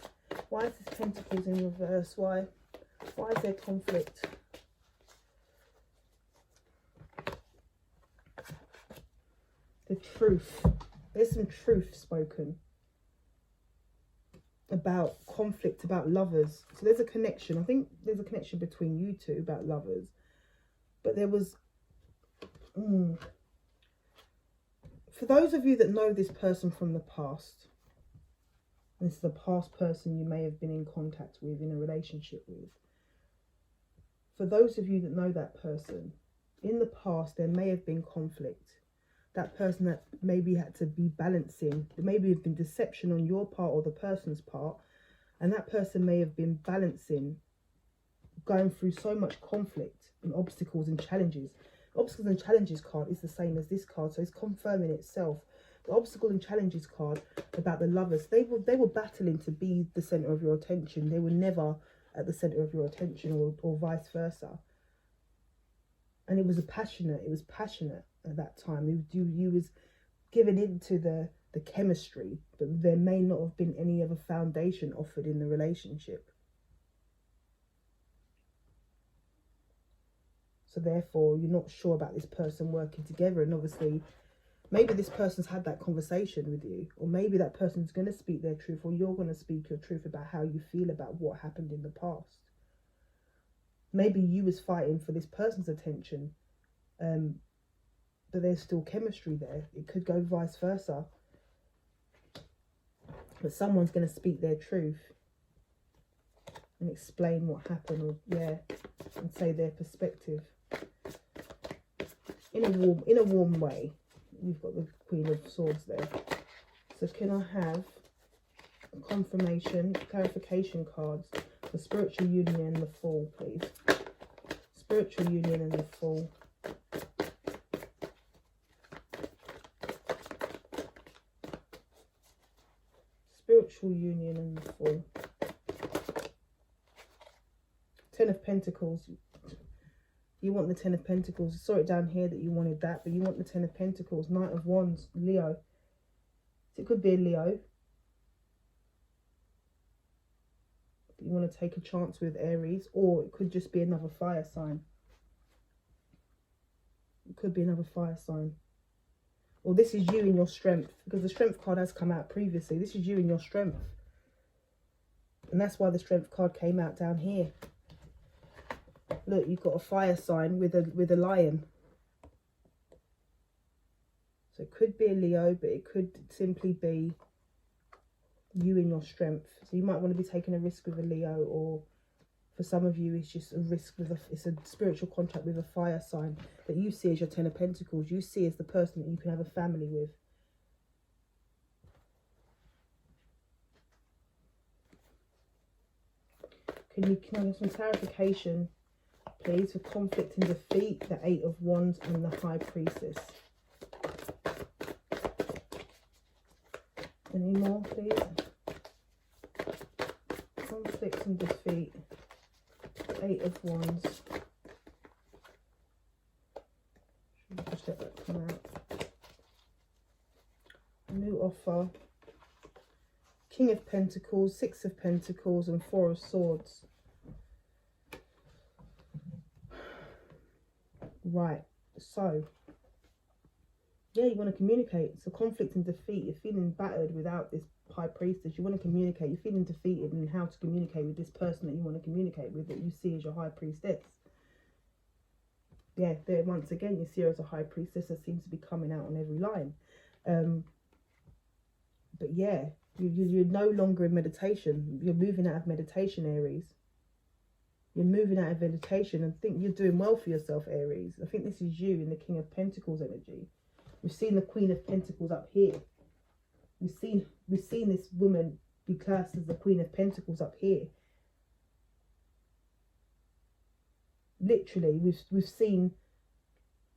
Why is this Pentacles in reverse? Why is there conflict? The truth. There's some truth spoken about conflict, about lovers. So there's a connection. I think there's a connection between you two about lovers. But there was... For those of you that know this person from the past, this is a past person you may have been in contact with, in a relationship with. For those of you that know that person, in the past there may have been conflict. That person that maybe had to be balancing, there maybe have been deception on your part or the person's part, and that person may have been balancing, going through so much conflict and obstacles and challenges. The obstacles and challenges card is the same as this card, so it's confirming itself. The obstacle and challenges card about the lovers, they were battling to be the center of your attention. They were never at the center of your attention, or vice versa. And it was passionate at that time. You was given into the chemistry, but there may not have been any other foundation offered in the relationship. So therefore, you're not sure about this person working together. And obviously, maybe this person's had that conversation with you, or maybe that person's going to speak their truth, or you're going to speak your truth about how you feel about what happened in the past. Maybe you was fighting for this person's attention, but there's still chemistry there. It could go vice versa. But someone's going to speak their truth and explain what happened, or and say their perspective in a warm way. You've got the Queen of Swords there. So can I have a confirmation, clarification cards for spiritual union and the Fool, please? Spiritual union and the Fool. Spiritual union and the Fool. Ten of Pentacles. You want the Ten of Pentacles. I saw it down here that you wanted that, but you want the Ten of Pentacles. Knight of Wands, Leo. So it could be a Leo. You want to take a chance with Aries, or it could just be another fire sign. It could be another fire sign. Or this is you in your strength, because the Strength card has come out previously. This is you in your strength. And that's why the Strength card came out down here. Look, you've got a fire sign with a lion. So it could be a Leo, but it could simply be you in your strength. So you might want to be taking a risk with a Leo, or for some of you it's just a risk with it's a spiritual contract with a fire sign that you see as your Ten of Pentacles. You see as the person that you can have a family with. Can I have some clarification, please, for conflict and defeat, the Eight of Wands and the High Priestess? Any more, please? Conflict and defeat, Eight of Wands. Just let that come out. New offer. King of Pentacles, Six of Pentacles, and Four of Swords. Right, so yeah, you want to communicate. So conflict and defeat. You're feeling battered without this High Priestess. You want to communicate. You're feeling defeated in how to communicate with this person that you want to communicate with, that you see as your High Priestess. Yeah, there once again you see her as a High Priestess that seems to be coming out on every line. But yeah, you're no longer in meditation. You're moving out of meditation, Aries. You're moving out of meditation and think you're doing well for yourself, Aries. I think this is you in the King of Pentacles energy. We've seen the Queen of Pentacles up here. We've seen this woman be classed as the Queen of Pentacles up here. Literally, we've seen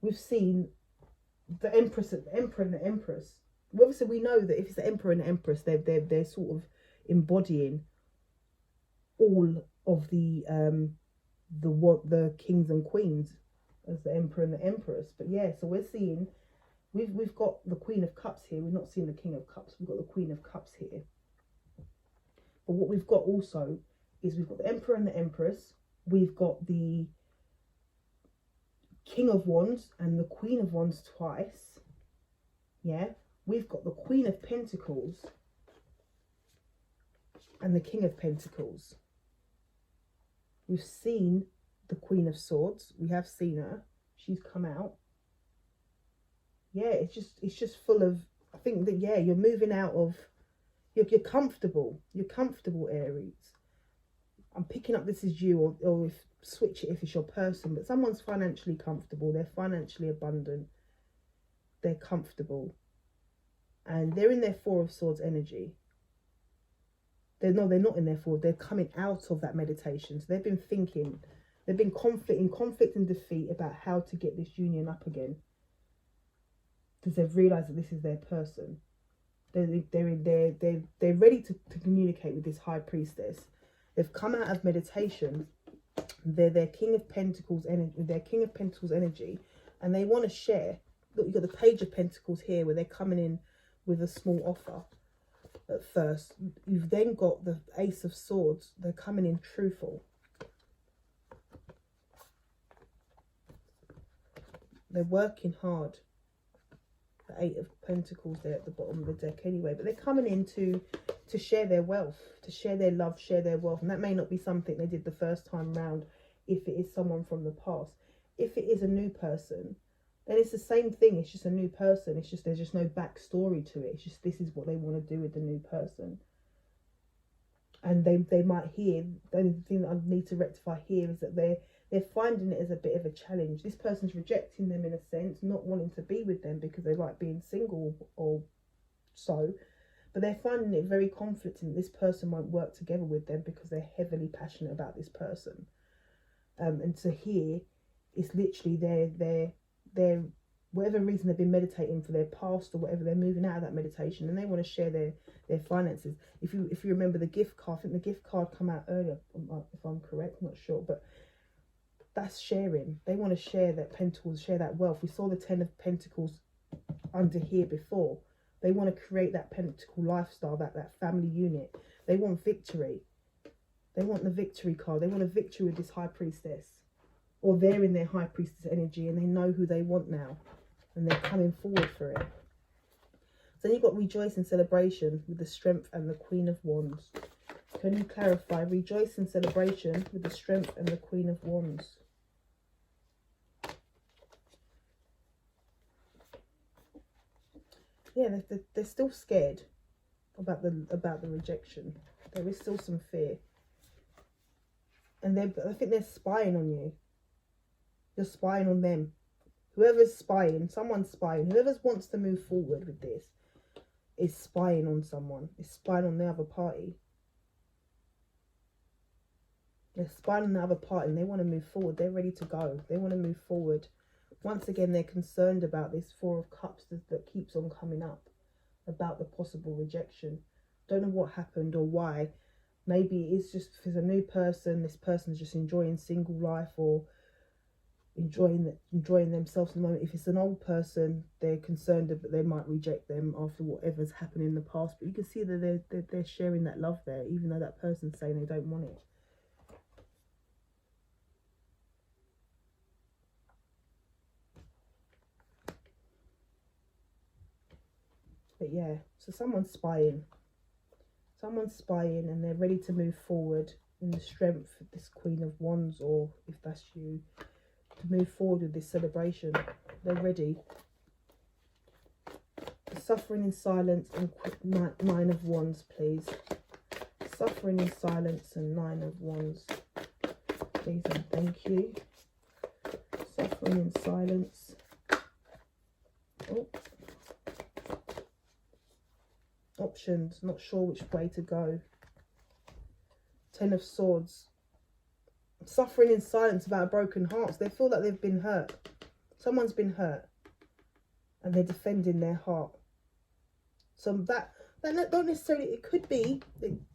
the Empress, the Emperor and the Empress. Obviously, we know that if it's the Emperor and the Empress, they're sort of embodying all of the kings and queens as the Emperor and the Empress. But yeah, so we're seeing we've got the Queen of Cups here. We're not seeing the King of Cups. We've got the Queen of Cups here. But what we've got also is we've got the Emperor and the Empress. We've got the King of Wands and the Queen of Wands twice. Yeah, we've got the Queen of Pentacles and the King of Pentacles. We've seen the Queen of Swords. We have seen her. She's come out. Yeah, it's just full of, I think that, yeah, you're moving out of, you're comfortable. You're comfortable, Aries. I'm picking up this is you, or if switch it if it's your person, but someone's financially comfortable. They're financially abundant. They're comfortable. And they're in their Four of Swords energy. They're not in their Four. They're coming out of that meditation. So they've been thinking, they've been in conflict and defeat about how to get this union up again. Because they've realised that this is their person. They're ready to communicate with this High Priestess. They've come out of meditation. They're their King of Pentacles energy. Their King of Pentacles energy, and they want to share. Look, you've got the Page of Pentacles here, where they're coming in with a small offer. At first, you've then got the Ace of Swords. They're coming in truthful. They're working hard. The Eight of Pentacles there at the bottom of the deck anyway, but they're coming in to share their wealth, to share their love, share their wealth. And that may not be something they did the first time round if it is someone from the past. If it is a new person, then it's the same thing. It's just a new person. It's just there's just no backstory to it. It's just this is what they want to do with the new person. And they might hear, the only thing that I need to rectify here is that they're finding it as a bit of a challenge. This person's rejecting them in a sense, not wanting to be with them because they like being single or so. But they're finding it very conflicting. This person won't work together with them because they're heavily passionate about this person. And to hear, it's literally their whatever reason they've been meditating for their past or whatever, they're moving out of that meditation and they want to share their finances. If you remember the gift card, I think the gift card come out earlier, if I'm correct, I'm not sure, but that's sharing. They want to share that pentacles, share that wealth. We saw the 10 of Pentacles under here before. They want to create that pentacle lifestyle, that family unit. They want victory. They want the victory card. They want a victory with this High Priestess. Or they're in their High Priestess energy and they know who they want now. And they're coming forward for it. So then you've got rejoice and celebration with the Strength and the Queen of Wands. Can you clarify rejoice and celebration with the Strength and the Queen of Wands? Yeah, they're still scared about the rejection. There is still some fear. And I think they're spying on you. You're spying on them. Whoever's spying, someone's spying. Whoever wants to move forward with this is spying on someone. Is spying on the other party. They're spying on the other party and they want to move forward. They're ready to go. They want to move forward. Once again, they're concerned about this Four of Cups that keeps on coming up. About the possible rejection. Don't know what happened or why. Maybe it's just if it's a new person, this person's just enjoying single life or enjoying themselves at the moment. If it's an old person, they're concerned that they might reject them after whatever's happened in the past. But you can see that they're sharing that love there, even though that person's saying they don't want it. But yeah, so someone's spying. Someone's spying and they're ready to move forward in the strength of this Queen of Wands, or if that's you, to move forward with this celebration. They're ready. Suffering in silence and Nine of Wands, please. Suffering in silence and Nine of Wands. please and thank you. Suffering in silence. Oh. Options, not sure which way to go. Ten of Swords. Suffering in silence about broken hearts. They feel that they've been hurt. Someone's been hurt. And they're defending their heart. So that don't necessarily, it could be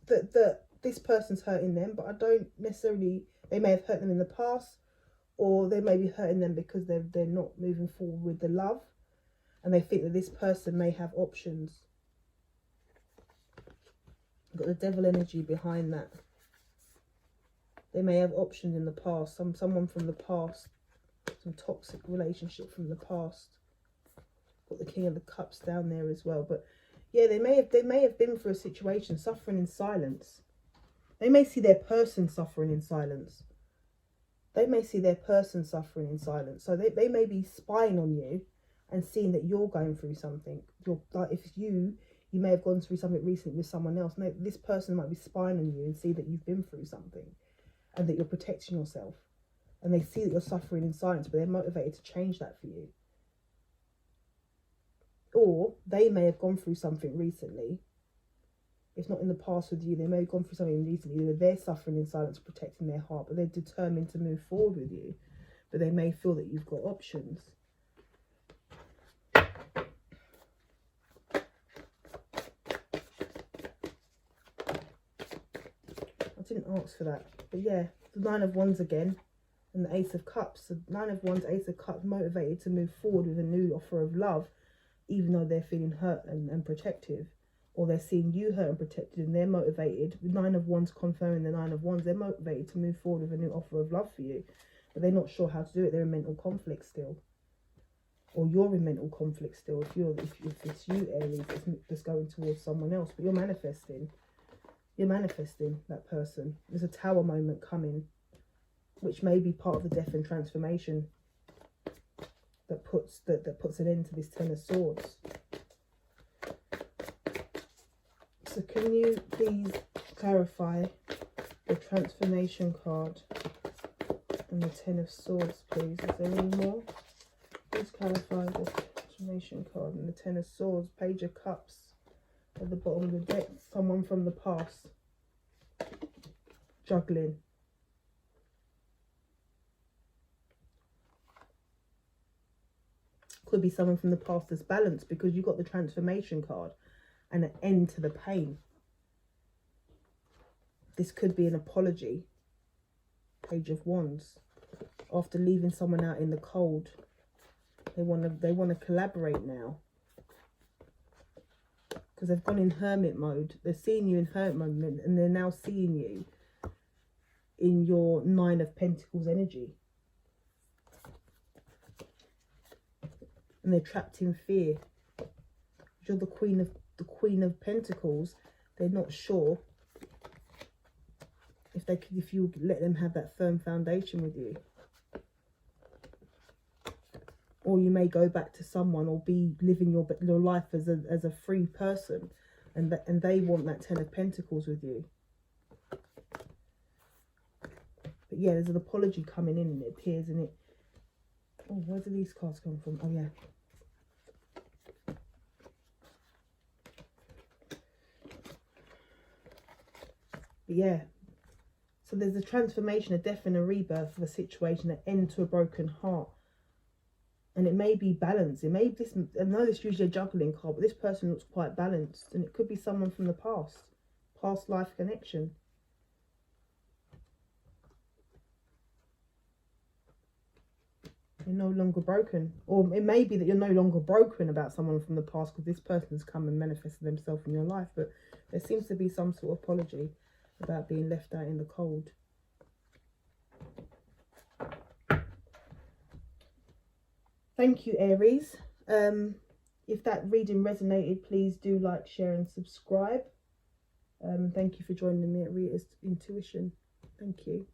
that this person's hurting them, but I don't necessarily, they may have hurt them in the past, or they may be hurting them because they're not moving forward with the love, and they think that this person may have options. Got the Devil energy behind that. They may have options in the past, someone from the past, some toxic relationship from the past. Got the King of the Cups down there as well, but yeah, they may have been through a situation, suffering in silence. They may see their person suffering in silence. They may see their person suffering in silence. So they may be spying on you and seeing that you're going through something. Like if it's you may have gone through something recently with someone else. No, this person might be spying on you and see that you've been through something and that you're protecting yourself. And they see that you're suffering in silence, but they're motivated to change that for you. Or they may have gone through something recently. If not in the past with you, they may have gone through something recently where they're suffering in silence, protecting their heart, but they're determined to move forward with you. But they may feel that you've got options. I didn't ask for that. But yeah, the Nine of Wands again and the Ace of Cups. The Nine of Wands, Ace of Cups, motivated to move forward with a new offer of love, even though they're feeling hurt and protective, or they're seeing you hurt and protected, and they're motivated. The Nine of Wands confirming the Nine of Wands, they're motivated to move forward with a new offer of love for you, but they're not sure how to do it. They're in mental conflict still, or you're in mental conflict still. If it's you, Aries, that's going towards someone else, but you're manifesting that person. There's a Tower moment coming, which may be part of the death and transformation that puts an end to this Ten of Swords. So can you please clarify the transformation card and the Ten of Swords, please? Is there any more? Please clarify the transformation card and the Ten of Swords. Page of Cups at the bottom of the deck. Someone from the past. Juggling. Could be someone from the past that's balanced, because you got the transformation card and an end to the pain. This could be an apology. Page of Wands. After leaving someone out in the cold, they want to collaborate now, because they've gone in hermit mode. They're seeing you in hermit mode, and they're now seeing you in your Nine of Pentacles energy. And they're trapped in fear. You're the Queen of Pentacles. They're not sure if you let them have that firm foundation with you. Or you may go back to someone, or be living your life as a free person, and they want that Ten of Pentacles with you. But yeah, there's an apology coming in, and it appears in it. Oh, where do these cards come from? Oh yeah. But yeah. So there's a transformation, a death and a rebirth of a situation, an end to a broken heart. And it may be balanced. It may be this. I know this is usually a juggling card, but this person looks quite balanced, and it could be someone from the past life connection. You're no longer broken, or it may be that you're no longer broken about someone from the past, because this person's come and manifested themselves in your life. But there seems to be some sort of apology about being left out in the cold. Thank you, Aries. If that reading resonated, please do like, share and subscribe. Thank you for joining me at Rita's Intuition. Thank you.